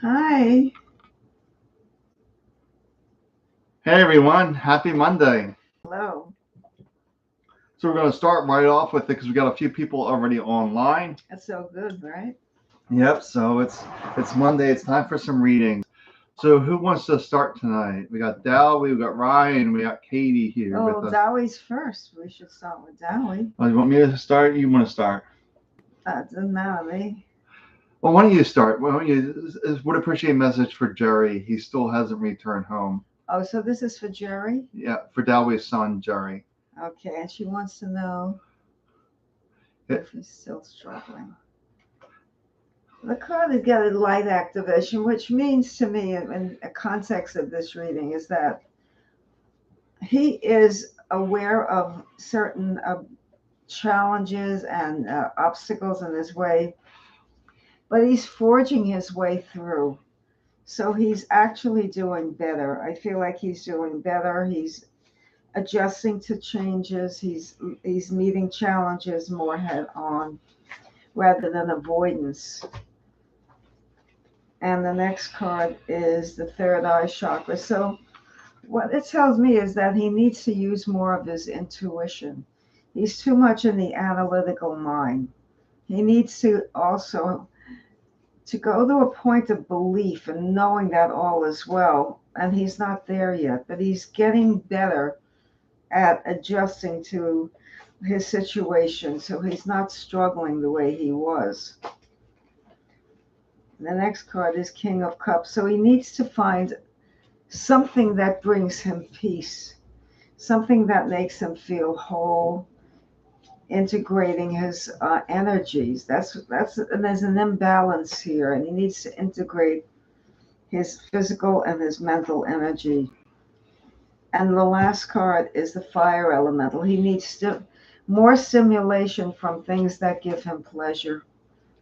Hi. Hey everyone, happy Monday. Hello. So we're going to start right off with it because we got a few people already online. That's so good, right? Yep, so it's Monday, it's time for some readings. So who wants to start tonight? We got Dal, we got Ryan, we got Katie here with Oh, us. Dowie's first. We should start with Dowie. You want me to start? You want to start? Doesn't matter to me. Well, why don't you start? Why don't you? Would appreciate a message for Jerry. He still hasn't returned home. Oh, so this is for Jerry? Yeah, for Dalby's son, Jerry. Okay, and she wants to know It, if he's still struggling. The card has got a light activation, which means to me, in the context of this reading, is that he is aware of certain challenges and obstacles in his way, but he's forging his way through. So he's actually doing better. I feel like he's doing better. He's adjusting to changes. He's meeting challenges more head on rather than avoidance. And the next card is the third eye chakra. So what it tells me is that he needs to use more of his intuition. He's too much in the analytical mind. He needs to also to go to a point of belief and knowing that all is well. And he's not there yet, but he's getting better at adjusting to his situation so he's not struggling the way he was. The next card is King of Cups. So he needs to find something that brings him peace, something that makes him feel whole, integrating his energies. That's and there's an imbalance here, and he needs to integrate his physical and his mental energy. And the last card is the fire elemental. He needs more stimulation from things that give him pleasure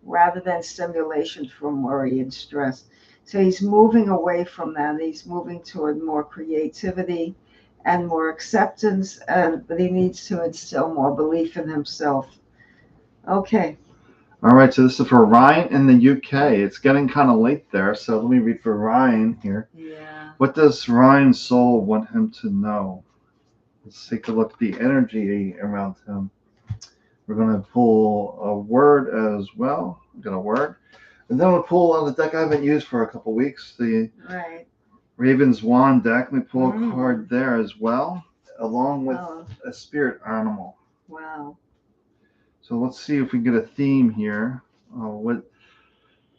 rather than stimulation from worry and stress. So he's moving away from that. He's moving toward more creativity and more acceptance, and but he needs to instill more belief in himself. Okay. all right, so this is for Ryan in the UK. It's getting kind of late there, so let me read for Ryan here. Yeah. What does Ryan's soul want him to know? Let's take a look at the energy around him. We're going to pull a word as well. We got a word. And then we'll pull out the deck I haven't used for a couple weeks, the Right. Raven's Wand deck. We pull a Mm. card there as well, along with Oh, a spirit animal. wow. So let's see if we get a theme here. What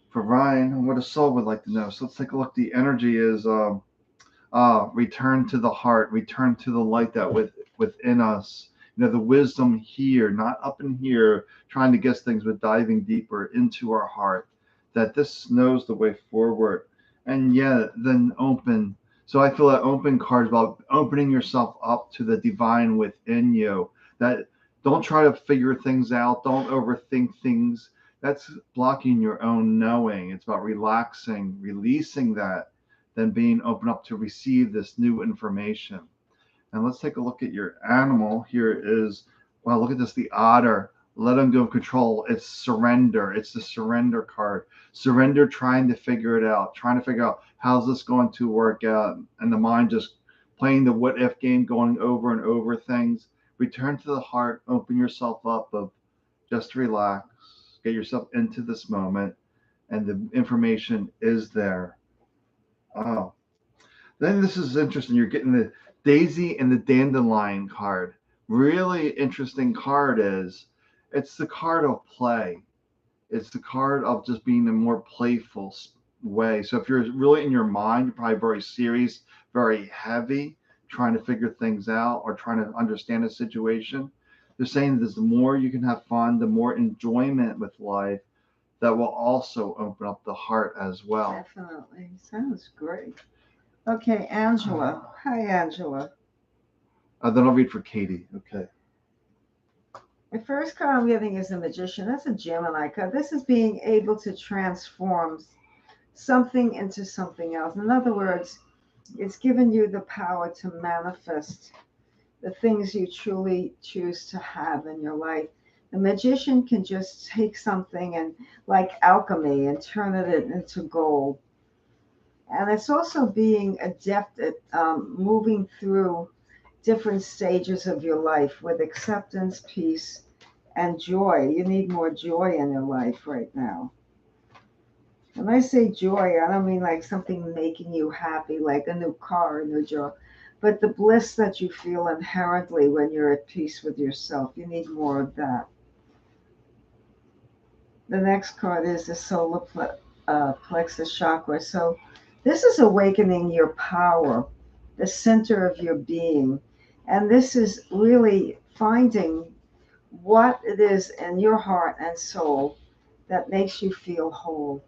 for Ryan? What a soul would like to know. So let's take a look. The energy is return to the heart, return to the light that within us. You know, the wisdom here, not up in here, trying to guess things, but diving deeper into our heart. That this knows the way forward, and yeah, then open. So I feel that open card is about opening yourself up to the divine within you. That don't try to figure things out. Don't overthink things. That's blocking your own knowing. It's about relaxing, releasing that, than being open up to receive this new information. And let's take a look at your animal. Here is, wow, look at this, the otter. Let him go control. It's surrender. It's the surrender card. Surrender, trying to figure it out, trying to figure out how's this going to work out. And the mind just playing the what if game, going over and over things. Return to the heart, open yourself up of just relax, get yourself into this moment, and the information is there. Oh, then this is interesting. You're getting the daisy and the dandelion card. Really interesting card is it's the card of play. It's the card of just being a more playful way. So if you're really in your mind, you're probably very serious, very heavy, trying to figure things out or trying to understand a situation. They're saying that the more you can have fun, the more enjoyment with life, that will also open up the heart as well. Definitely. Sounds great. Okay, Angela. Hi, Angela. Then I'll read for Katie. Okay. The first card I'm getting is the Magician. That's a Gemini card. This is being able to transform something into something else. In other words, it's given you the power to manifest the things you truly choose to have in your life. The magician can just take something and, like alchemy, and turn it into gold. And it's also being adept at moving through different stages of your life with acceptance, peace, and joy. You need more joy in your life right now. When I say joy, I don't mean like something making you happy, like a new car, a new job, but the bliss that you feel inherently when you're at peace with yourself. You need more of that. The next card is the plexus chakra. So this is awakening your power, the center of your being. And this is really finding what it is in your heart and soul that makes you feel whole.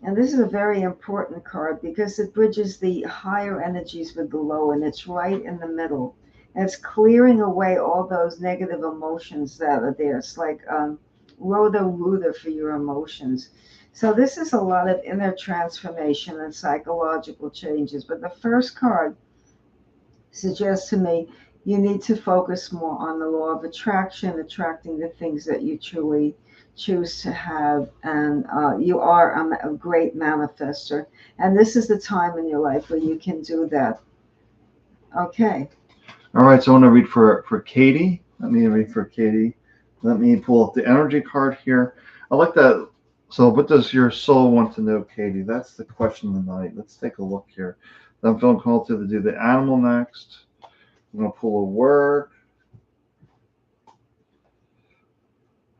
And this is a very important card because it bridges the higher energies with the low, and it's right in the middle. And it's clearing away all those negative emotions that are there. It's like roto-rooter for your emotions. So this is a lot of inner transformation and psychological changes. But the first card suggests to me you need to focus more on the law of attraction, attracting the things that you truly choose to have. And you are a great manifester. And this is the time in your life where you can do that. Okay. All right, so I want to read for Katie. Let me read for Katie. Let me pull up the energy card here. I like that. So, what does your soul want to know, Katie? That's the question of the night. Let's take a look here. I'm feeling called to do the animal next. I'm going to pull a word.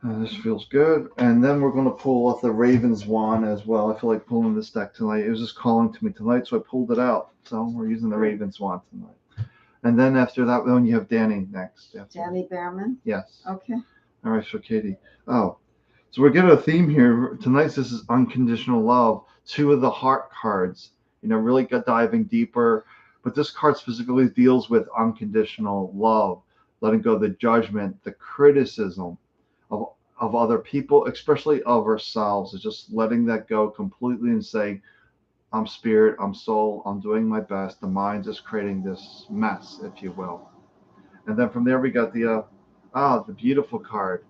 This feels good. And then we're going to pull off the Raven's Wand as well. I feel like pulling this deck tonight. It was just calling to me tonight, so I pulled it out. So we're using the Raven's Wand tonight. And then after that, then you have Danny next. Danny Behrman? Yes. Okay. All right, so Katie. Oh, so we're getting a theme here. Tonight's this is unconditional love. Two of the heart cards, really got diving deeper. But this card specifically deals with unconditional love, letting go of the judgment, the criticism of other people, especially of ourselves, is just letting that go completely and saying, I'm spirit, I'm soul, I'm doing my best. The mind is creating this mess, if you will. And then from there we got the beautiful card,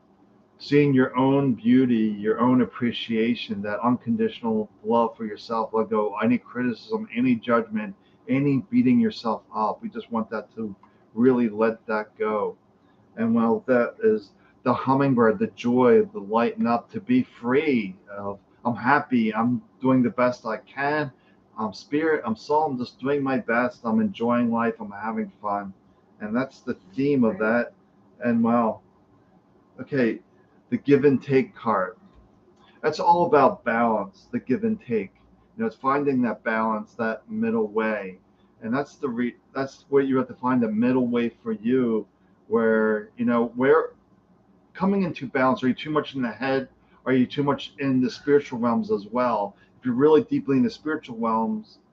seeing your own beauty, your own appreciation, that unconditional love for yourself. Let go any criticism, any judgment, any beating yourself up. We just want that to really let that go. And while that is the hummingbird, the joy, the lighten up, to be free of, I'm happy, I'm doing the best I can. I'm spirit, I'm soul, I'm just doing my best. I'm enjoying life, I'm having fun. And that's the theme of that. And wow, okay, the give and take card. That's all about balance, the give and take. It's finding that balance, that middle way. And that's where you have to find the middle way for you, where where coming into balance. Are you too much in the head? Are you too much in the spiritual realms as well? If you're really deeply in the spiritual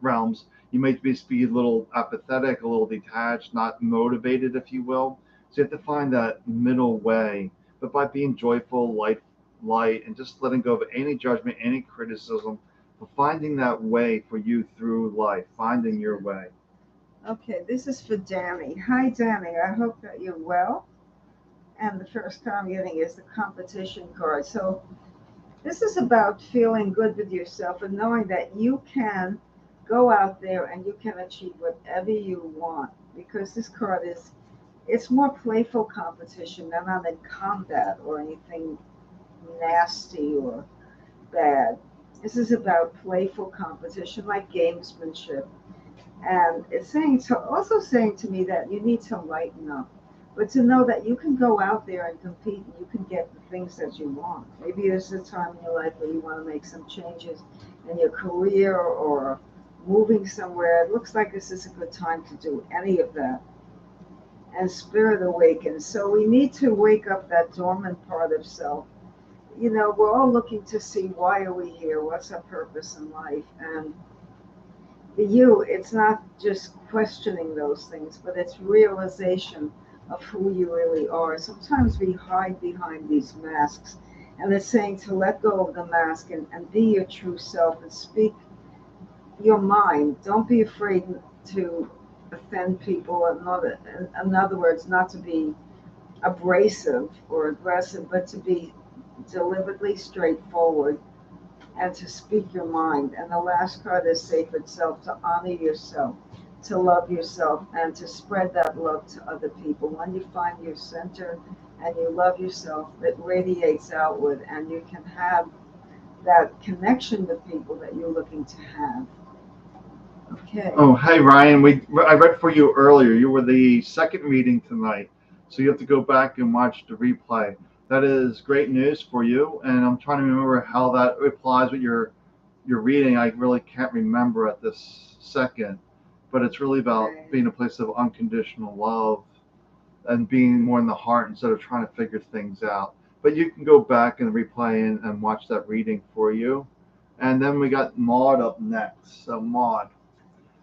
realms, you might be a little apathetic, a little detached, not motivated, if you will. So you have to find that middle way, but by being joyful, light, and just letting go of any judgment, any criticism, but finding that way for you through life, finding your way. Okay, this is for Danny. Hi, Danny. I hope that you're well. And the first card I'm getting is the competition card. So this is about feeling good with yourself and knowing that you can go out there and you can achieve whatever you want, because this card is, it's more playful competition. They're not in combat or anything nasty or bad. This is about playful competition, like gamesmanship. And it's also saying to me that you need to lighten up, but to know that you can go out there and compete and you can get the things that you want. Maybe there's a time in your life where you want to make some changes in your career or moving somewhere. It looks like this is a good time to do any of that. And spirit awakens. So we need to wake up that dormant part of self. We're all looking to see, why are we here? What's our purpose in life? And for you, it's not just questioning those things, but it's realization of who you really are. Sometimes we hide behind these masks, and it's saying to let go of the mask and be your true self and speak your mind. Don't be afraid to offend people. In other words, not to be abrasive or aggressive, but to be deliberately straightforward and to speak your mind. And the last card is sacred self, to honor yourself, to love yourself, and to spread that love to other people. When you find your center and you love yourself, it radiates outward, and you can have that connection with people that you're looking to have. Okay. Oh, hey Ryan, I read for you earlier. You were the second reading tonight, so you have to go back and watch the replay. That is great news for you, and I'm trying to remember how that applies with your reading. I really can't remember at this second, but it's really about Right. being a place of unconditional love and being more in the heart instead of trying to figure things out. But you can go back and replay and watch that reading for you. And then we got Maud up next. So Maud,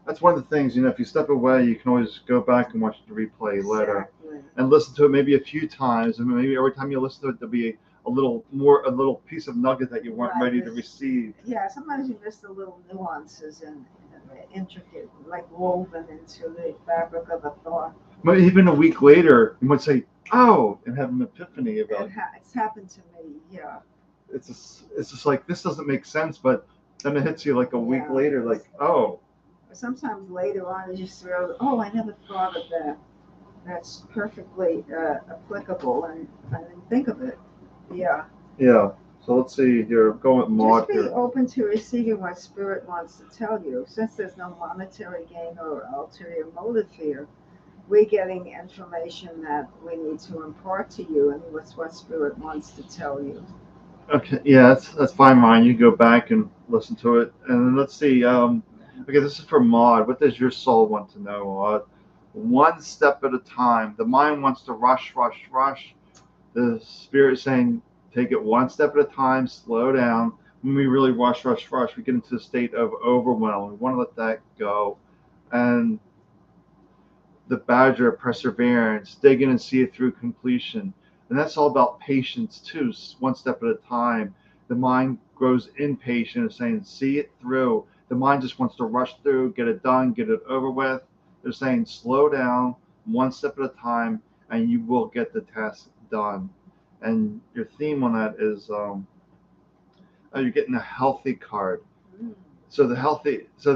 that's one of the things, if you step away, you can always go back and watch the replay later Exactly. and listen to it maybe a few times. And maybe every time you listen to it, there'll be a little piece of nugget that you weren't Right. ready to receive. Yeah, sometimes you miss the little nuances and intricate, like woven into the fabric of a thought. But even a week later, you might say, "Oh," and have an epiphany about it. It's happened to me. Yeah. It's just like this doesn't make sense, but then it hits you like a week Yeah. later, like, "Oh, Sometimes later on, you just throw, oh, I never thought of that. That's perfectly applicable, and I didn't think of it. Yeah. yeah." So let's see. You're going with Just Maud be here. open to receiving what Spirit wants to tell you. Since there's no monetary gain or ulterior motive here, we're getting information that we need to impart to you, and what's what Spirit wants to tell you. Okay, yeah, that's fine, Ryan. You can go back and listen to it, and then let's see. Okay, this is for Maud. What does your soul want to know, Maud? One step at a time. The mind wants to rush, rush, rush. The spirit is saying, take it one step at a time. Slow down. When we really rush, rush, rush, we get into a state of overwhelm. We want to let that go, and the badger of perseverance, dig in and see it through completion. And that's all about patience too, one step at a time. The mind grows impatient of saying, see it through. The mind just wants to rush through, get it done, get it over with. They're saying, slow down, one step at a time, and you will get the task done. And your theme on that is you're getting a healthy card. Mm. So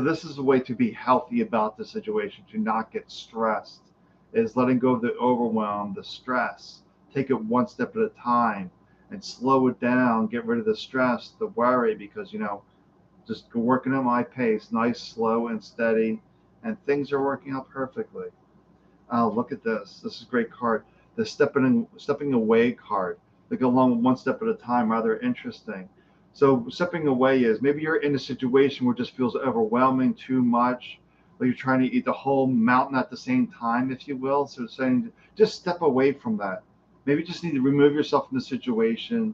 this is a way to be healthy about the situation, to not get stressed, is letting go of the overwhelm, the stress. Take it one step at a time and slow it down, get rid of the stress, the worry, because just working at my pace, nice, slow and steady, and things are working out perfectly. Oh, look at this. This is a great card. The stepping away card. They go along one step at a time, rather interesting. So stepping away is maybe you're in a situation where it just feels overwhelming, too much, like you're trying to eat the whole mountain at the same time, if you will. So it's saying just step away from that. Maybe you just need to remove yourself from the situation,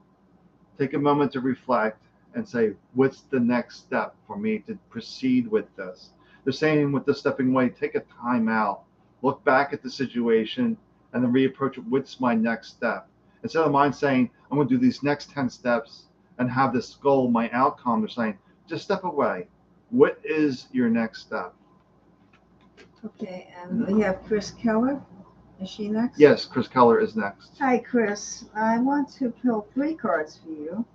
take a moment to reflect and say, what's the next step for me to proceed with this? The same with the stepping away, take a time out, look back at the situation, and then reapproach it. What's my next step? Instead of mind saying, I'm going to do these next 10 steps and have this goal, my outcome, they're saying, just step away. What is your next step? Okay, and we have Chris Keller. Is she next? Yes, Chris Keller is next. Hi, Chris. I want to pull 3 cards for you.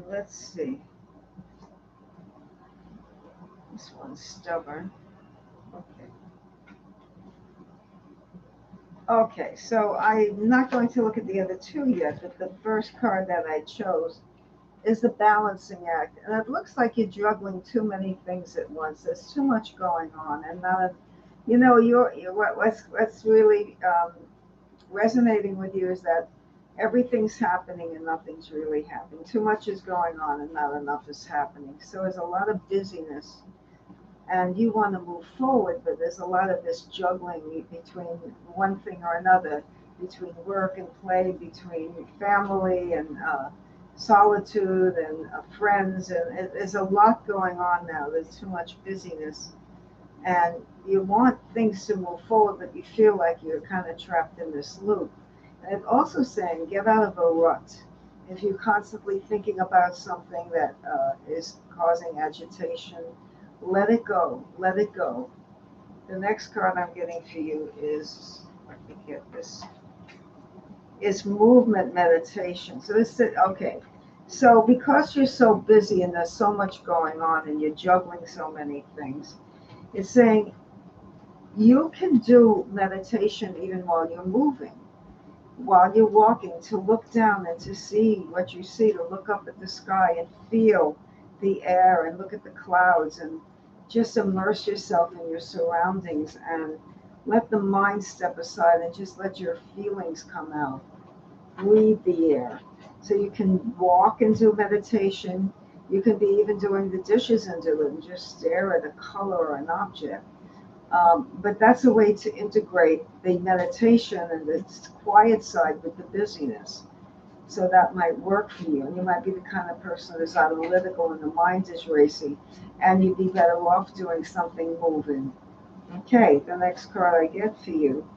Let's see. This one's stubborn. Okay. Okay, so I'm not going to look at the other 2 yet, but the first card that I chose is the balancing act. And it looks like you're juggling too many things at once. There's too much going on, and none of, what's really resonating with you is that everything's happening and nothing's really happening. Too much is going on and not enough is happening. So there's a lot of busyness, and you want to move forward, but there's a lot of this juggling between one thing or another, between work and play, between family and solitude and friends, and there's a lot going on now. There's too much busyness, and you want things to move forward, but you feel like you're kind of trapped in this loop. And it's also saying get out of a rut. If you're constantly thinking about something that is causing agitation, let it go. Let it go. The next card I'm getting for you is, let me get this. is movement meditation. So this is okay. So because you're so busy and there's so much going on and you're juggling so many things, it's saying you can do meditation even while you're moving, while you're walking, to look down and to see what you see, to look up at the sky and feel the air and look at the clouds and just immerse yourself in your surroundings and let the mind step aside and just let your feelings come out. Breathe the air. So you can walk and do meditation. You can be even doing the dishes and do it and just stare at a color or an object. But that's a way to integrate the meditation and the quiet side with the busyness. So that might work for you. And you might be the kind of person that's analytical and the mind is racing, and you'd be better off doing something moving. Okay, the next card I get for you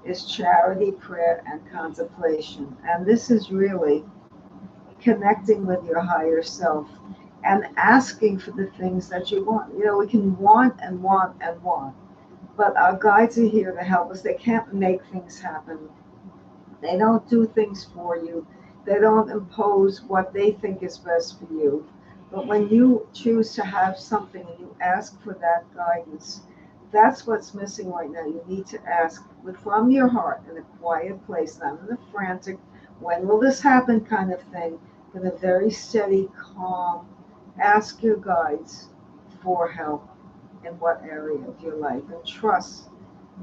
is charity, prayer, and contemplation. And this is really connecting with your higher self and asking for the things that you want. You know, we can want and want and want, but our guides are here to help us. They can't make things happen. They don't do things for you. They don't impose what they think is best for you. But when you choose to have something and you ask for that guidance, that's what's missing right now. You need to ask from your heart in a quiet place, not in a frantic, when will this happen kind of thing, but a very steady, calm, ask your guides for help in what area of your life and trust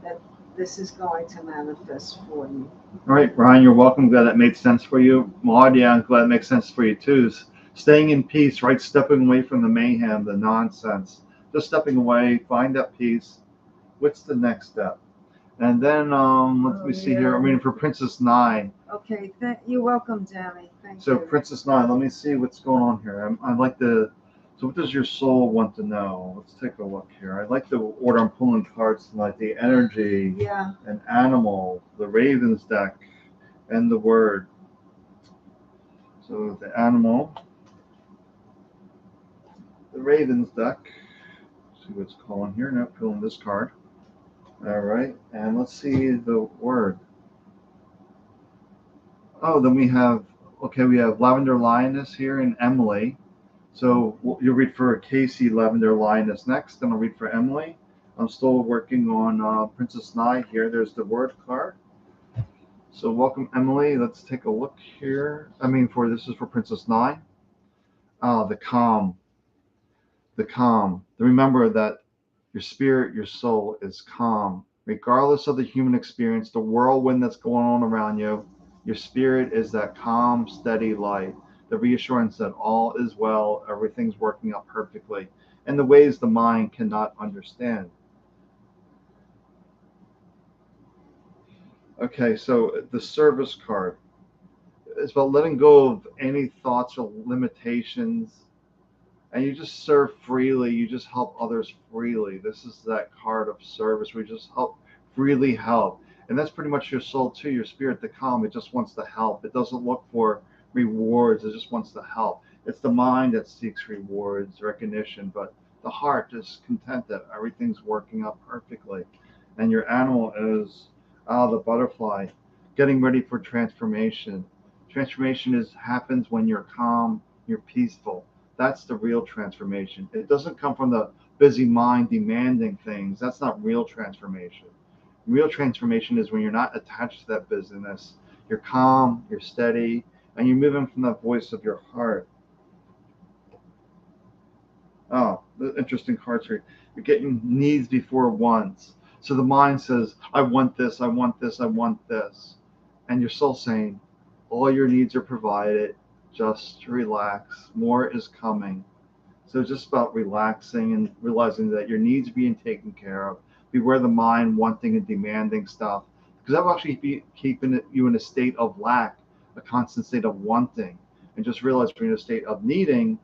that this is going to manifest for you. All right, Ryan, you're welcome. Glad that made sense for you. Claudia, I'm glad it makes sense for you too. Staying in peace, right? Stepping away from the mayhem, the nonsense. Just stepping away, find that peace. What's the next step? And then let me see here. I'm reading for Princess Nine. Okay, you're welcome, Danny. Thank So you. Princess Nine, let me see what's going on here. I'd like to. So what does your soul want to know? Let's take a look here. I'd like the order I'm pulling cards tonight. The energy, Yeah. an animal, the Ravens deck, and the word. So the animal, the Ravens deck. See what's calling here. Now pulling this card. All right, and let's see the word. Oh, then we have Lavender Lioness here and Emily. So you'll read for Casey, Lavender Lioness next, then I'll read for Emily. I'm still working on Princess Nye here. There's the word card. So welcome, Emily. Let's take a look here. This is for Princess Nye. The calm, the calm. Remember that your spirit, your soul is calm. Regardless of the human experience, the whirlwind that's going on around you, your spirit is that calm, steady light, the reassurance that all is well, everything's working out perfectly, in the ways the mind cannot understand. Okay, so the service card is about letting go of any thoughts or limitations, and you just serve freely. You just help others freely. This is that card of service where you just freely help. And that's pretty much your soul too, your spirit, the calm. It just wants to help. It doesn't look for rewards. It just wants to help. It's the mind that seeks rewards, recognition, but the heart is content that everything's working out perfectly. And your animal is the butterfly, getting ready for transformation. Transformation happens when you're calm, you're peaceful. That's the real transformation. It doesn't come from the busy mind demanding things. That's not real transformation. Real transformation is when you're not attached to that busyness. You're calm, you're steady, and you're moving from the voice of your heart. Oh, the interesting cards here. You're getting needs before wants. So the mind says, I want this, I want this, I want this. And your soul saying, all your needs are provided. Just relax. More is coming. So it's just about relaxing and realizing that your needs are being taken care of. Beware the mind wanting and demanding stuff, because that will actually be keeping you in a state of lack, a constant state of wanting. And just realize when you're in a state of needing,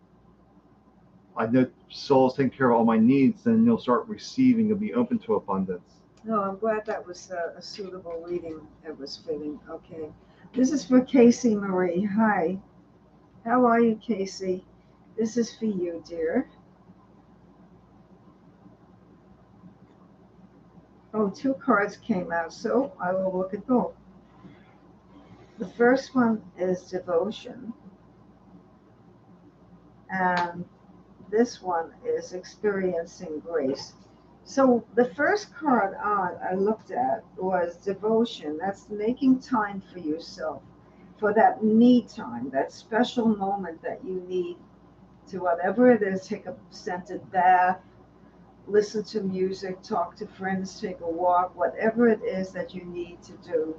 I know soul is taking care of all my needs, then you'll start receiving and be open to abundance. No, I'm glad that was a suitable reading. It was fitting. Okay. This is for Casey Marie. Hi. How are you, Casey? This is for you, dear. Oh, two cards came out, so I will look at both. The first one is devotion, and this one is experiencing grace. So the first card I looked at was devotion. That's making time for yourself, for that me time, that special moment that you need to whatever it is, take a scented bath, listen to music, talk to friends, take a walk, whatever it is that you need to do.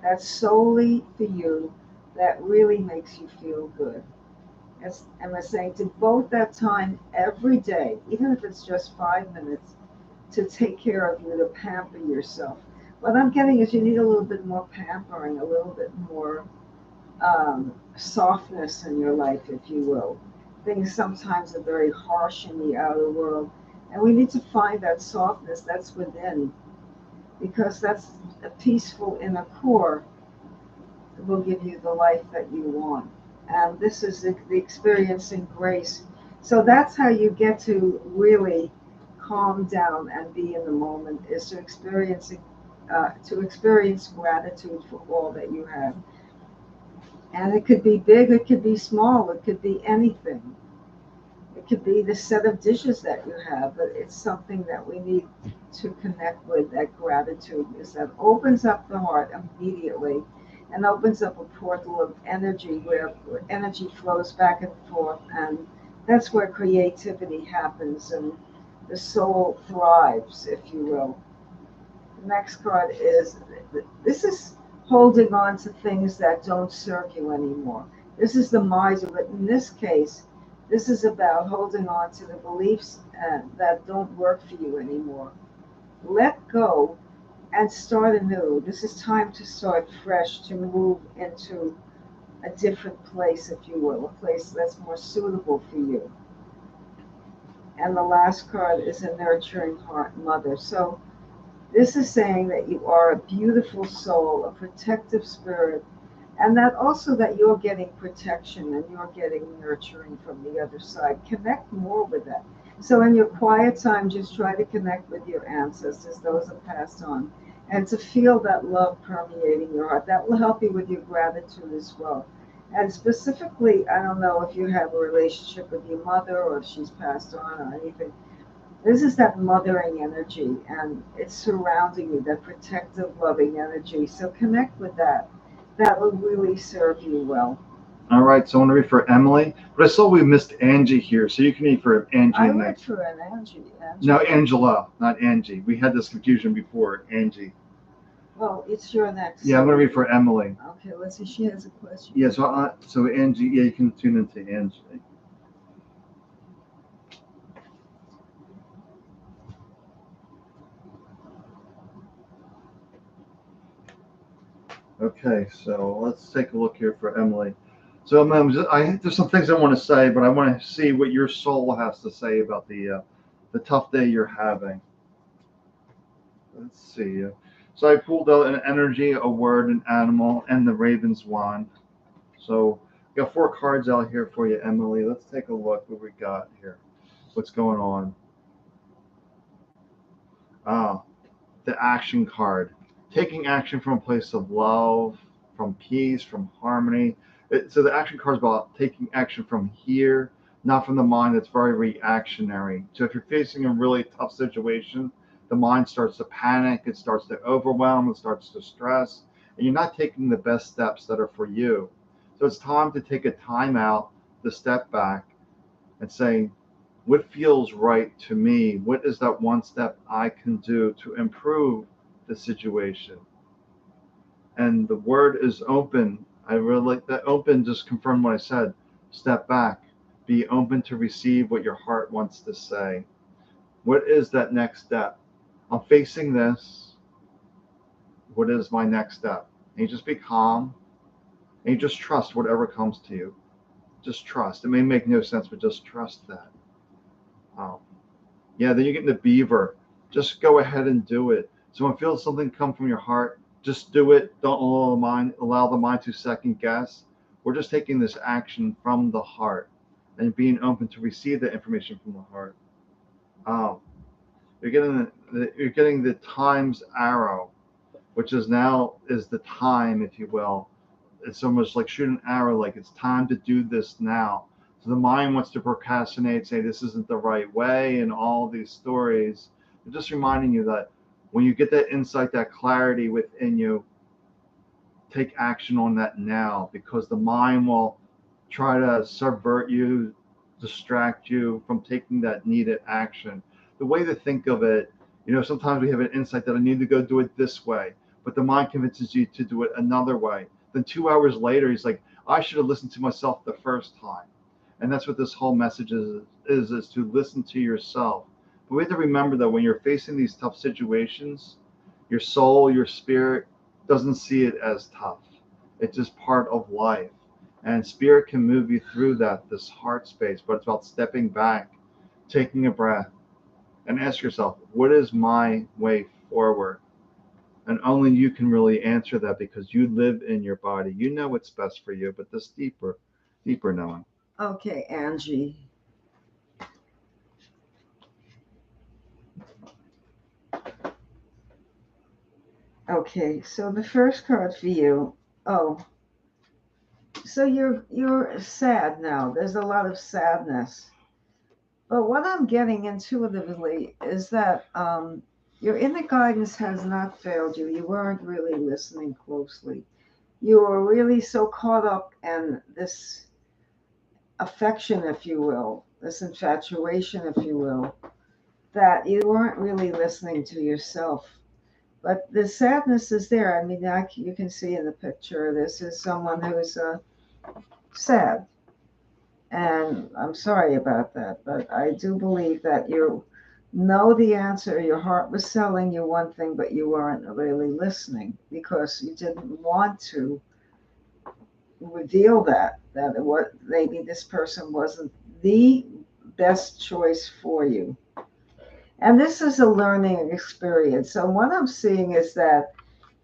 That's solely for you. That really makes you feel good. As Emma saying, devote that time every day, even if it's just 5 minutes, to take care of you, to pamper yourself. What I'm getting is you need a little bit more pampering, a little bit more softness in your life, if you will. Things sometimes are very harsh in the outer world, and we need to find that softness that's within, because that's a peaceful inner core that will give you the life that you want. And this is the experiencing grace. So that's how you get to really calm down and be in the moment, is to experience gratitude for all that you have. And it could be big, it could be small, it could be anything. It could be the set of dishes that you have, but it's something that we need to connect with. That gratitude is that opens up the heart immediately and opens up a portal of energy where energy flows back and forth. And that's where creativity happens and the soul thrives, if you will. The next card is this is holding on to things that don't serve you anymore. This is the miser, but in this case, this is about holding on to the beliefs that don't work for you anymore. Let go and start anew. This is time to start fresh, to move into a different place, if you will, a place that's more suitable for you. And the last card is a nurturing heart mother. So this is saying that you are a beautiful soul, a protective spirit, and that also that you're getting protection and you're getting nurturing from the other side. Connect more with that. So in your quiet time, just try to connect with your ancestors, those that passed on, and to feel that love permeating your heart. That will help you with your gratitude as well. And specifically, I don't know if you have a relationship with your mother or if she's passed on or anything. This is that mothering energy, and it's surrounding you, that protective, loving energy. So connect with that. That will really serve you well. All right, so I want to read for Emily, but I saw we missed Angie here, so you can read for Angie I read next. for an Angie. No, Angela. Angela, not Angie. We had this confusion before. Angie. Well, it's your next. Yeah, I'm going to read for Emily. Okay, let's see. She has a question. Yeah, so Angie, yeah, you can tune into Angie. Okay, so let's take a look here for Emily. So there's some things I want to say, but I want to see what your soul has to say about the tough day you're having. Let's see. So I pulled out an energy, a word, an animal, and the Raven's wand. So I got four cards out here for you, Emily. Let's take a look what we got here. What's going on? Ah, the action card. Taking action from a place of love, from peace, from harmony. So the action card is about taking action from here, not from the mind that's very reactionary. So if you're facing a really tough situation, the mind starts to panic, it starts to overwhelm, it starts to stress, and you're not taking the best steps that are for you. So it's time to take a time out, to step back and say, what feels right to me? What is that one step I can do to improve the situation? And the word is open. I really like that. Open just confirm what I said. Step back. Be open to receive what your heart wants to say. What is that next step? I'm facing this. What is my next step? And you just be calm and you just trust whatever comes to you. Just trust. It may make no sense, but just trust that. Um, Yeah, then you get the beaver. Just go ahead and do it. So when you feel something come from your heart, just do it. Don't allow the mind to second guess. We're just taking this action from the heart and being open to receive the information from the heart. Um, you're getting the times arrow, which is now is the time, if you will. it's almost like shoot an arrow, like it's time to do this now. So the mind wants to procrastinate, say this isn't the right way, and all these stories. They're just reminding you that when you get that insight, that clarity within you, take action on that now, because the mind will try to subvert you, distract you from taking that needed action. The way to think of it, sometimes we have an insight that I need to go do it this way, but the mind convinces you to do it another way. Then 2 hours later, he's like, I should have listened to myself the first time. And that's what this whole message is to listen to yourself. But we have to remember that when you're facing these tough situations, your soul, your spirit doesn't see it as tough. It's just part of life. And spirit can move you through that, this heart space, but it's about stepping back, taking a breath, and ask yourself, what is my way forward? And only you can really answer that, because you live in your body. You know what's best for you, but this deeper knowing. Okay, Angie. Okay, so the first card for you. Oh, so you're sad now. There's a lot of sadness. But what I'm getting intuitively is that your inner guidance has not failed you. You weren't really listening closely. You were really so caught up in this affection, if you will, this infatuation, if you will, that you weren't really listening to yourself. But the sadness is there. I mean, you can see in the picture, this is someone who's sad. And I'm sorry about that, but I do believe that you know the answer. Your heart was telling you one thing, but you weren't really listening because you didn't want to reveal that what maybe this person wasn't the best choice for you. And this is a learning experience. So what I'm seeing is that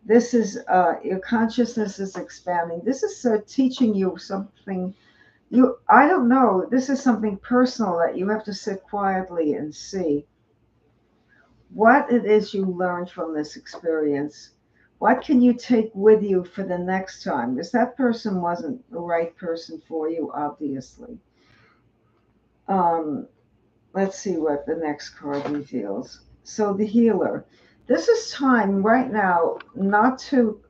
this is your consciousness is expanding. This is teaching you something. I don't know. This is something personal that you have to sit quietly and see what it is you learned from this experience. What can you take with you for the next time? Because that person wasn't the right person for you, obviously. Um, let's see what the next card reveals. So the healer. This is time right now not to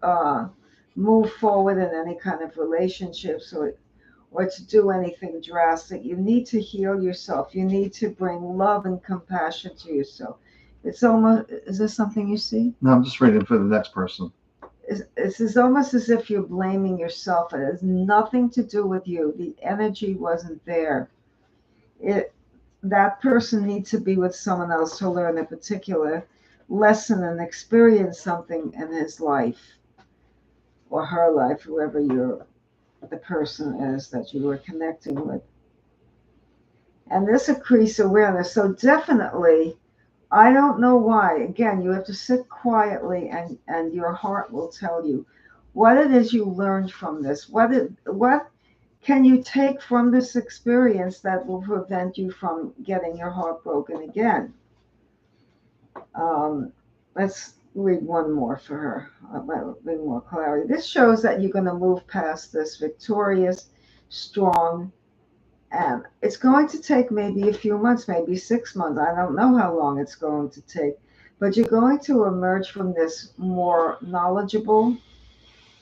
move forward in any kind of relationships or to do anything drastic. You need to heal yourself. You need to bring love and compassion to yourself. It's almost, is this something you see? No, I'm just reading for the next person. It's almost as if you're blaming yourself. It has nothing to do with you. The energy wasn't there. That person needs to be with someone else to learn a particular lesson and experience something in his life or her life, whoever the person is that you were connecting with. And this increased awareness. So definitely, I don't know why. Again, you have to sit quietly and your heart will tell you what it is you learned from this. What can you take from this experience that will prevent you from getting your heart broken again? Um, let's read one more for her. A bit more clarity. This shows that you're going to move past this victorious, strong, and it's going to take maybe a few months, maybe 6 months. I don't know how long it's going to take, but you're going to emerge from this more knowledgeable,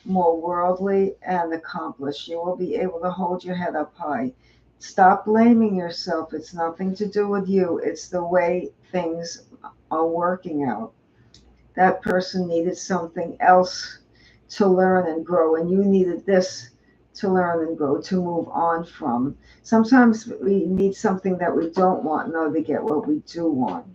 more worldly, and accomplished. You will be able to hold your head up high. Stop blaming yourself. It's nothing to do with you, it's the way things are working out. That person needed something else to learn and grow, and you needed this to learn and grow, to move on from. Sometimes we need something that we don't want in order to get what we do want.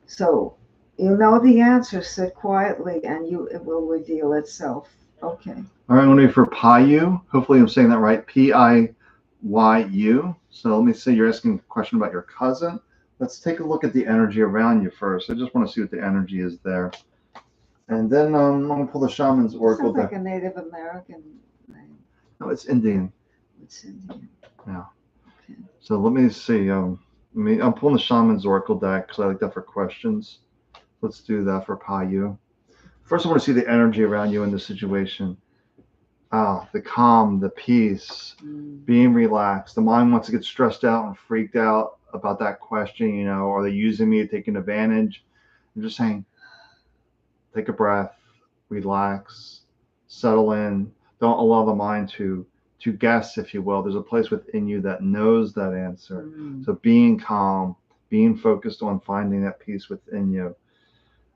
So you know the answer, sit quietly and it will reveal itself. Okay. All right, I'm going to for Piyu. Hopefully I'm saying that right. Piyu. So let me see, you're asking a question about your cousin. Let's take a look at the energy around you first. I just want to see what the energy is there. And then I'm going to pull the Shaman's Oracle Sounds like deck. a Native American name. No, it's Indian. It's Indian. Yeah. Okay. So let me see. I'm pulling the Shaman's Oracle deck because I like that for questions. Let's do that for Piyu. First, I want to see the energy around you in this situation. the calm, the peace, Mm. being relaxed. The mind wants to get stressed out and freaked out about that question, are they using me, taking advantage? I'm just saying, take a breath, relax, settle in. Don't allow the mind to guess, if you will. There's a place within you that knows that answer. Mm. So being calm, being focused on finding that peace within you.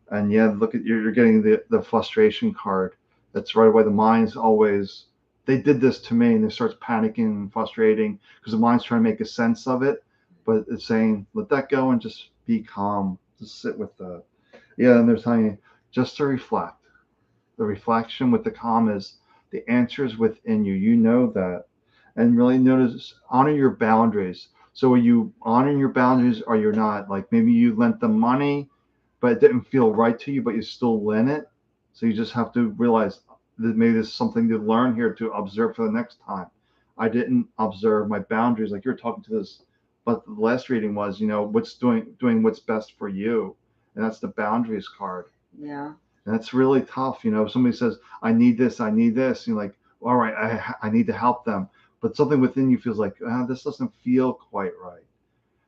And yeah, look at you're getting the frustration card. That's right away. The mind's always, they did this to me, and it starts panicking and frustrating because the mind's trying to make a sense of it, but it's saying let that go and just be calm. Just sit with the, yeah. And they're telling you just to reflect. The reflection with the calm is the answers within you. You know that, and really notice honor your boundaries. So are you honoring your boundaries or you're not? Like maybe you lent them money but it didn't feel right to you, but you still lent it. So you just have to realize that maybe there's something to learn here to observe for the next time. I didn't observe my boundaries. Like you're talking to this, but the last reading was, what's doing what's best for you, and that's the boundaries card. Yeah. And that's really tough. If somebody says, I need this, you're like, all right, I need to help them, but something within you feels like, this doesn't feel quite right.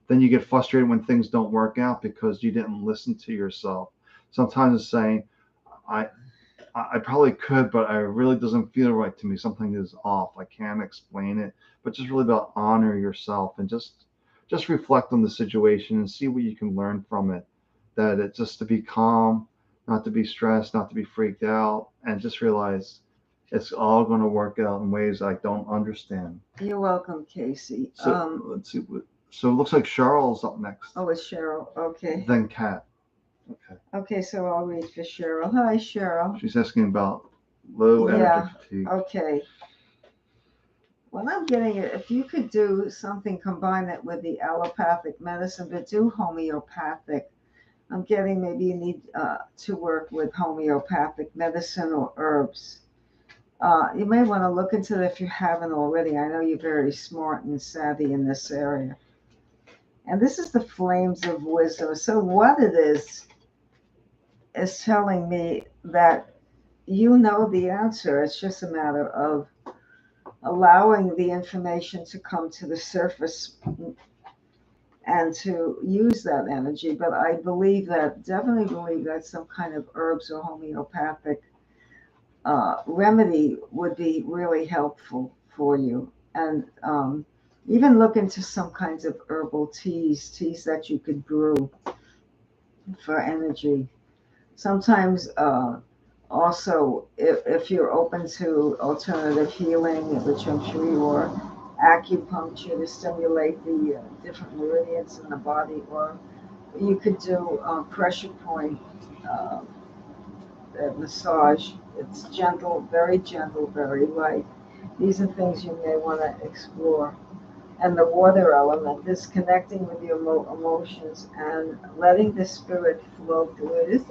Then you get frustrated when things don't work out because you didn't listen to yourself. Sometimes it's saying, I I probably could, but it really doesn't feel right to me. Something is off. I can't explain it, but just really about honor yourself and just reflect on the situation and see what you can learn from it. That it's just to be calm, not to be stressed, not to be freaked out, and just realize it's all going to work out in ways I don't understand. You're welcome, Casey. So let's see. So it looks like Cheryl's up next. Oh, it's Cheryl. Okay. Then Kat. Okay. Okay, so I'll read for Cheryl. Hi, Cheryl. She's asking about low energy Yeah. fatigue. Okay. Well, I'm getting it. If you could do something, combine it with the allopathic medicine, but do homeopathic. I'm getting maybe you need to work with homeopathic medicine or herbs. You may want to look into it if you haven't already. I know you're very smart and savvy in this area. And this is the flames of wisdom. So, what it is telling me that you know the answer. It's just a matter of allowing the information to come to the surface and to use that energy. But I believe that, definitely believe that some kind of herbs or homeopathic remedy would be really helpful for you. And even look into some kinds of herbal teas that you could brew for energy. Sometimes also, if you're open to alternative healing, which I'm sure you are, acupuncture to stimulate the different meridians in the body, or you could do pressure point uh, massage. It's gentle, very light. These are things you may want to explore. And the water element is connecting with your emotions and letting the spirit flow through it.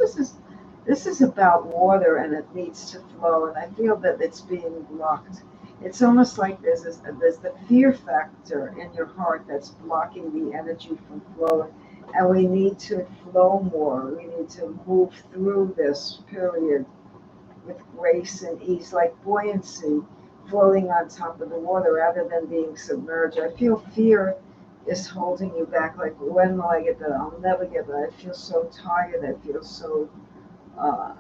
This is about water and it needs to flow. And I feel that it's being blocked. It's almost like there's the fear factor in your heart that's blocking the energy from flowing. And we need to flow more. We need to move through this period with grace and ease, like buoyancy, floating on top of the water rather than being submerged. I feel fear is holding you back. Like, when will I get that? I'll never get that. I feel so tired. I feel so uh,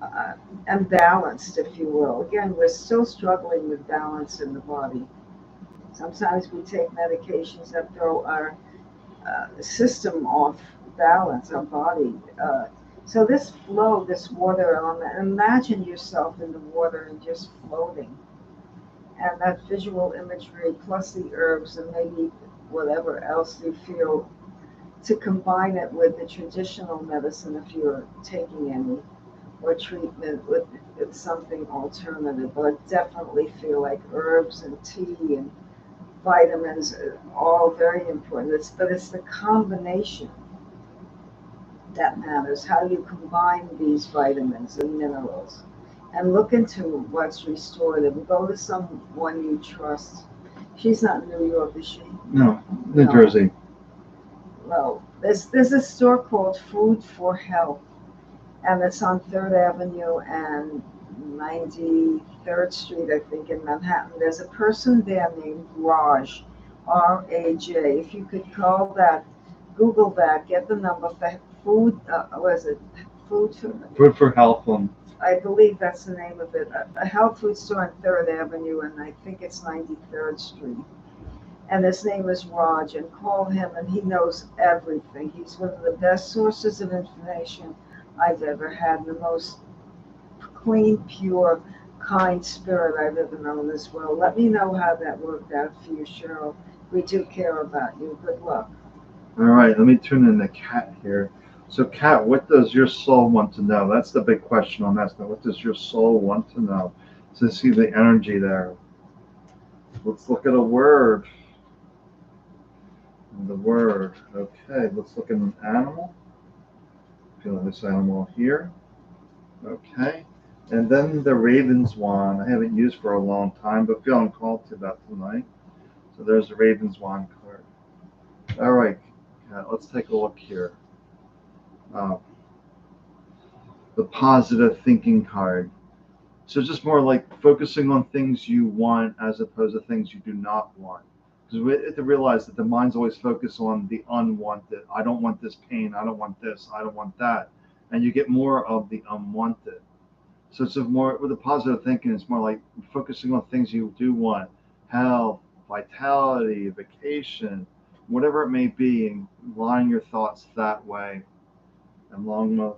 uh, unbalanced, if you will. Again, we're still struggling with balance in the body. Sometimes we take medications that throw our system off balance, our body. So this flow, this water element, imagine yourself in the water and just floating. And that visual imagery plus the herbs and maybe whatever else you feel to combine it with the traditional medicine if you're taking any or treatment with something alternative. But I definitely feel like herbs and tea and vitamins are all very important. But it's the combination that matters. How you combine these vitamins and minerals, and look into what's restorative. Go to someone you trust. She's not in New York, is she? No, New No. Jersey. Well, there's a store called Food for Health, and it's on Third Avenue and 93rd Street, I think, in Manhattan. There's a person there named Raj, R-A-J. If you could call that, Google that, get the number for food, was it food for, Food for health one. I believe that's the name of it, a health food store on 3rd Avenue, and I think it's 93rd Street. And his name is Raj, and call him, and he knows everything. He's one of the best sources of information I've ever had, the most clean, pure, kind spirit I've ever known as well. Let me know how that worked out for you, Cheryl. We do care about you. Good luck. All right, let me turn in the cat here. So, Cat, what does your soul want to know? That's the big question I'm asking. What does your soul want to know? So, see the energy there. Let's look at a word. The word. Okay, let's look at an animal. Feeling this animal here. Okay. And then the Raven's Wand. I haven't used for a long time, but feeling called to that tonight. So there's the Raven's Wand card. All right, Cat, let's take a look here. Uh, the positive thinking card. So just more like focusing on things you want as opposed to things you do not want. Because we have to realize that the mind's always focused on the unwanted. I don't want this pain. I don't want this. I don't want that. And you get more of the unwanted. So it's more with the positive thinking, it's more like focusing on things you do want: health, vitality, vacation, whatever it may be, and align your thoughts that way. And long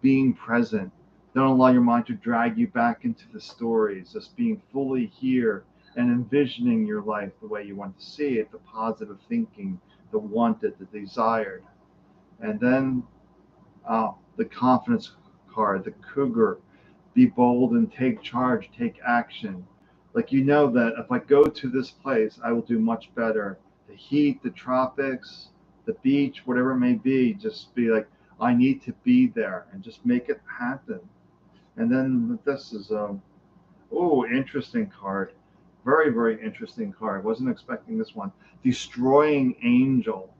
being present. Don't allow your mind to drag you back into the stories. Just being fully here and envisioning your life the way you want to see it, the positive thinking, the wanted, the desired. And then the confidence card, the cougar. Be bold and take charge, take action. Like you know that if I go to this place, I will do much better. The heat, the tropics, the beach, whatever it may be, just be like, I need to be there and just make it happen. And then this is interesting card. Very, very interesting card. Wasn't expecting this one. Destroying angel.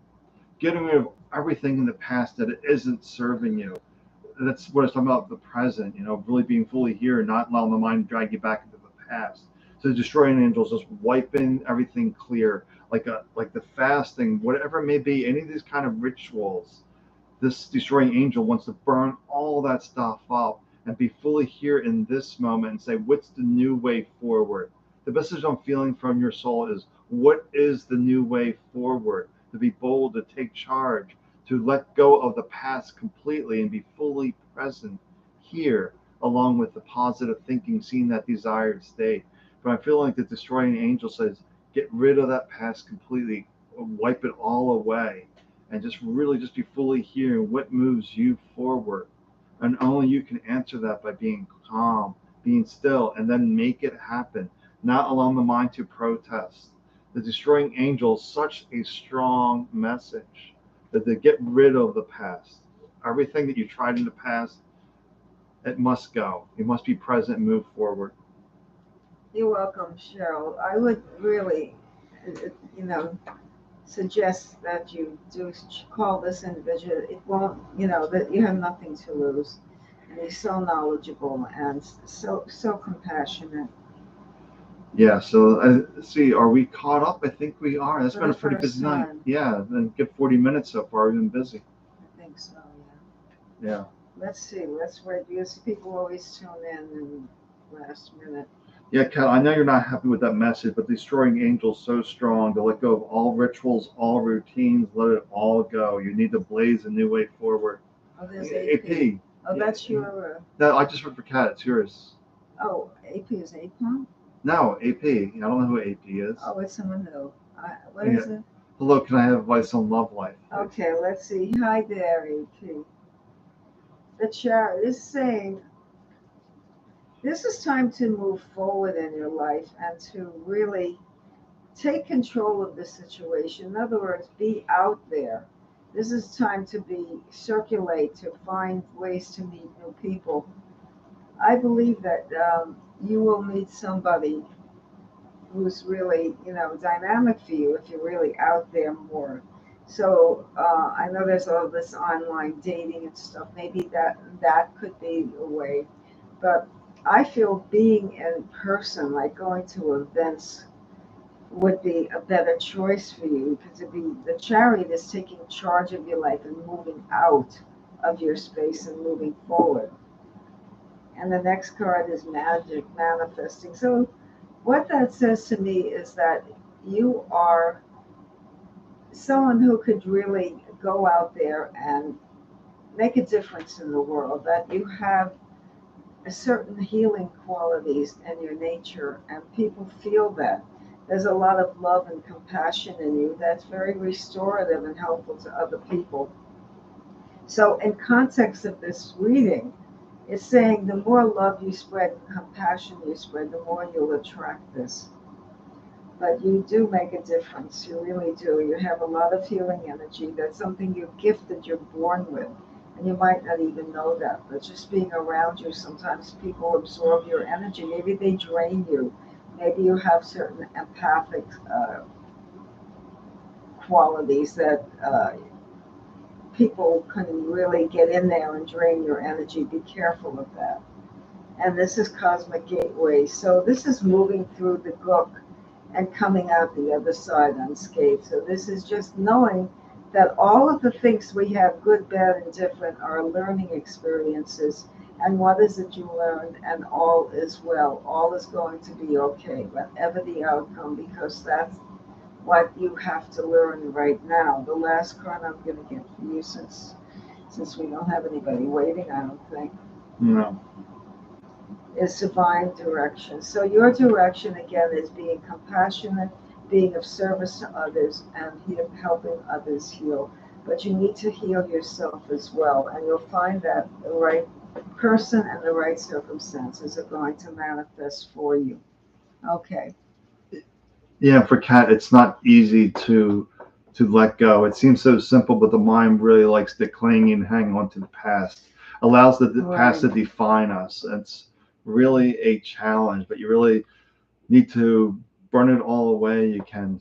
Getting rid of everything in the past that it isn't serving you. That's what it's talking about, the present, really being fully here and not allowing the mind to drag you back into the past. So destroying angels, just wiping everything clear, like the fasting, whatever it may be, any of these kind of rituals. This destroying angel wants to burn all that stuff up and be fully here in this moment and say, what's the new way forward? The message I'm feeling from your soul is, what is the new way forward? To be bold, to take charge, to let go of the past completely and be fully present here, along with the positive thinking, seeing that desired state. But I feel like the destroying angel says, get rid of that past completely, wipe it all away, and just really just be fully here and what moves you forward. And only you can answer that by being calm, being still, and then make it happen, not allowing the mind to protest. The destroying angel is such a strong message that they get rid of the past. Everything that you tried in the past, it must go. You must be present and move forward. You're welcome, Cheryl. I would really, you know, suggest that you do call this individual. It won't, that you have nothing to lose. And he's so knowledgeable and so compassionate. Yeah, so see, are we caught up? I think we are. That's For been the a pretty first busy night. time. Yeah, then get 40 minutes so far. We've been busy. I think so, yeah. Yeah. Let's see. Let's wait because people always tune in last minute. Yeah, Kat, I know you're not happy with that message, but destroying angels so strong to let go of all rituals, all routines, let it all go. You need to blaze a new way forward. Oh, there's AP. AP. Oh, that's your. No, I just went for Kat. It's yours. Oh, AP is APOM? No, AP. I don't know who AP is. Oh, it's someone new. What is it? Hello, can I have advice on love life? Okay, let's see. Hi there, AP. The chart is saying this is time to move forward in your life and to really take control of the situation. In other words, be out there. This is time to circulate, to find ways to meet new people. I believe that you will meet somebody who's really, dynamic for you if you're really out there more. So I know there's all this online dating and stuff. Maybe that could be a way, but I feel being in person, like going to events, would be a better choice for you because it'd be the chariot is taking charge of your life and moving out of your space and moving forward. And the next card is magic, manifesting. So what that says to me is that you are someone who could really go out there and make a difference in the world, that you have a certain healing qualities in your nature, and people feel that. There's a lot of love and compassion in you that's very restorative and helpful to other people. So, in context of this reading, it's saying the more love you spread, compassion you spread, the more you'll attract this. But you do make a difference. You really do. You have a lot of healing energy. That's something you're gifted, you're born with. And you might not even know that. But just being around you, sometimes people absorb your energy. Maybe they drain you. Maybe you have certain empathic qualities that people can really get in there and drain your energy. Be careful of that. And this is Cosmic Gateway. So this is moving through the book and coming out the other side unscathed. So this is just knowing that all of the things we have, good, bad, and different, are learning experiences. And what is it you learned? And all is well. All is going to be okay, whatever the outcome, because that's what you have to learn right now. The last card I'm going to get for you, since we don't have anybody waiting, I don't think. No. Is divine direction. So your direction again is being compassionate, being of service to others, and helping others heal. But you need to heal yourself as well, and you'll find that the right person and the right circumstances are going to manifest for you. Okay. Yeah, for Kat, it's not easy to let go. It seems so simple, but the mind really likes to cling and hang on to the past. Allows the past Right. to define us. It's really a challenge, but you really need to burn it all away you can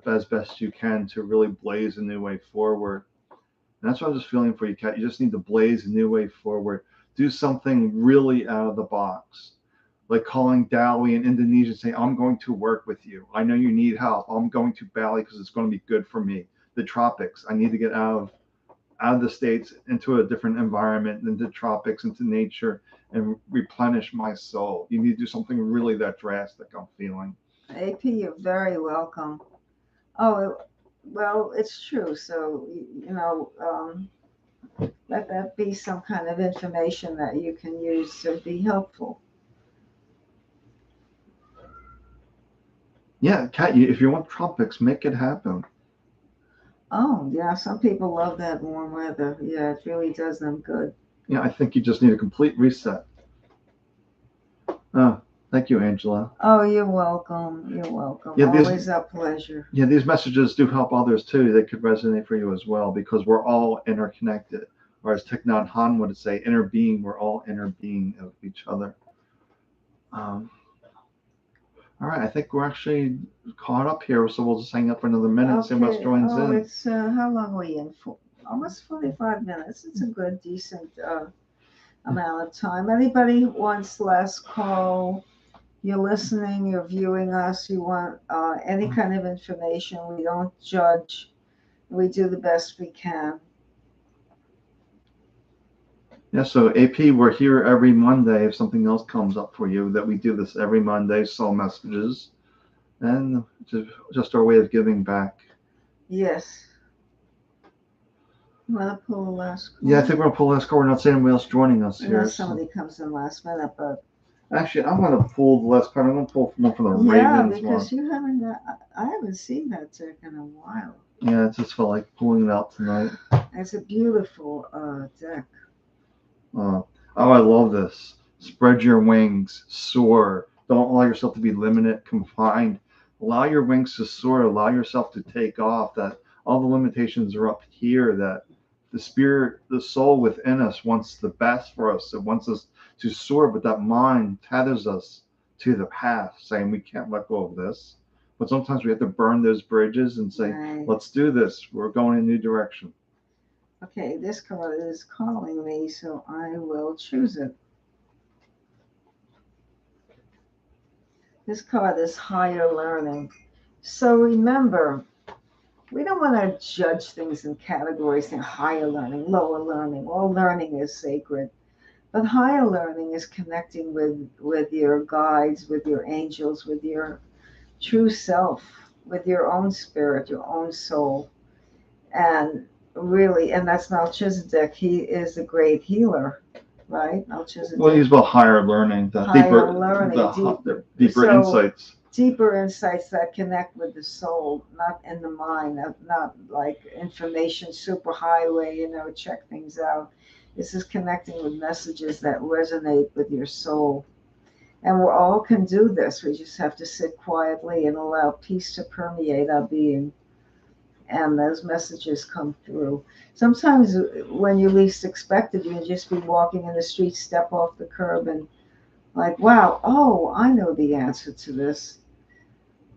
as best you can to really blaze a new way forward. And that's what I'm just feeling for you, Kat. You just need to blaze a new way forward. Do something really out of the box, like calling Dali in Indonesia and saying, I'm going to work with you. I know you need help. I'm going to Bali because it's going to be good for me. The tropics. I need to get out of the states into a different environment, into tropics, into nature, and replenish my soul. You need to do something really that drastic. I'm feeling. AP, you're very welcome. Oh, well, it's true. So, let that be some kind of information that you can use to be helpful. Yeah, Kat, if you want tropics, make it happen. Oh, yeah, some people love that warm weather. Yeah, it really does them good. Yeah, I think you just need a complete reset. Oh, thank you, Angela. Oh, you're welcome. You're welcome. Yeah, these Always a pleasure. yeah these messages do help others too. They could resonate for you as well because we're all interconnected. Or as Thich Nhat Hanh would say, inner being. We're all inner being of each other. Um, all right, I think we're actually caught up here, so we'll just hang up for another minute and see who else Okay. joins Oh, in. it's how long are we in for? Almost 45 minutes. It's a good, decent amount of time. Anybody who wants last call? You're listening, you're viewing us, you want any kind of information. We don't judge. We do the best we can. Yeah, so AP, we're here every Monday. If something else comes up for you, that we do this every Monday, soul messages, and just our way of giving back. Yes. You want to pull the last Yeah, I call? think we're gonna pull last call. We're not seeing anybody else joining us here. Unless So. somebody comes in last minute, but Actually, I'm gonna pull the last card. I'm gonna pull one from the yeah, Ravens one. because you haven't got, I haven't seen that deck in a while. Yeah, it just felt like pulling it out tonight. It's a beautiful deck. Uh, oh, I love this. Spread your wings, soar. Don't allow yourself to be limited, confined. Allow your wings to soar. Allow yourself to take off. That all the limitations are up here. That the spirit, the soul within us wants the best for us. It wants us to soar, but that mind tethers us to the past, saying we can't let go of this. But sometimes we have to burn those bridges and say, Right. let's do this. We're going in a new direction. Okay, this card is calling me, so I will choose it. This card is higher learning. So remember, we don't want to judge things in categories in higher learning, lower learning. All learning is sacred. But higher learning is connecting with your guides, with your angels, with your true self, with your own spirit, your own soul. And really, and that's Melchizedek. He is a great healer, right? Well, Melchizedek. he's about higher learning, the Higher deeper, learning, the deeper so insights. deeper insights that connect with the soul, not in the mind, not like information superhighway, check things out. This is connecting with messages that resonate with your soul. And we all can do this. We just have to sit quietly and allow peace to permeate our being. And those messages come through. Sometimes when you least expect it, you can just be walking in the street, step off the curb, and like, wow, oh, I know the answer to this.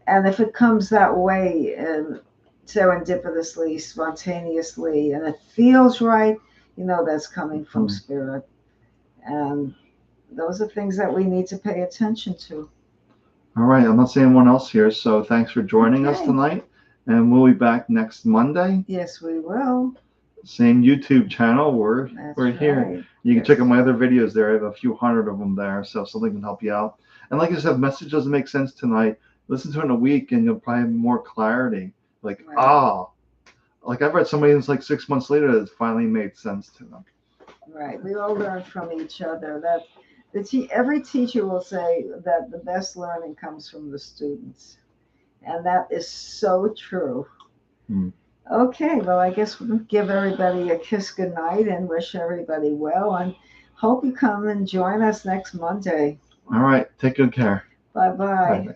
And if it comes that way and serendipitously, spontaneously, and it feels right, that's coming from spirit. And those are things that we need to pay attention to. All right, I'm not seeing anyone else here, so thanks for joining us Okay. tonight. And we'll be back next Monday. Yes, we will. Same YouTube channel. We're That's here. right. You can Yes. check out my other videos there. I have a few hundred of them there, so if something can help you out. And like I said, if message doesn't make sense tonight, listen to it in a week, and you'll probably have more clarity. Like, Right. like I've read somebody that's like 6 months later that finally made sense to them. Right. We all learn from each other. That every teacher will say that the best learning comes from the students. And that is so true. Okay, well, I guess we'll give everybody a kiss goodnight and wish everybody well. And hope you come and join us next Monday. All right, take good care. Bye-bye. Bye.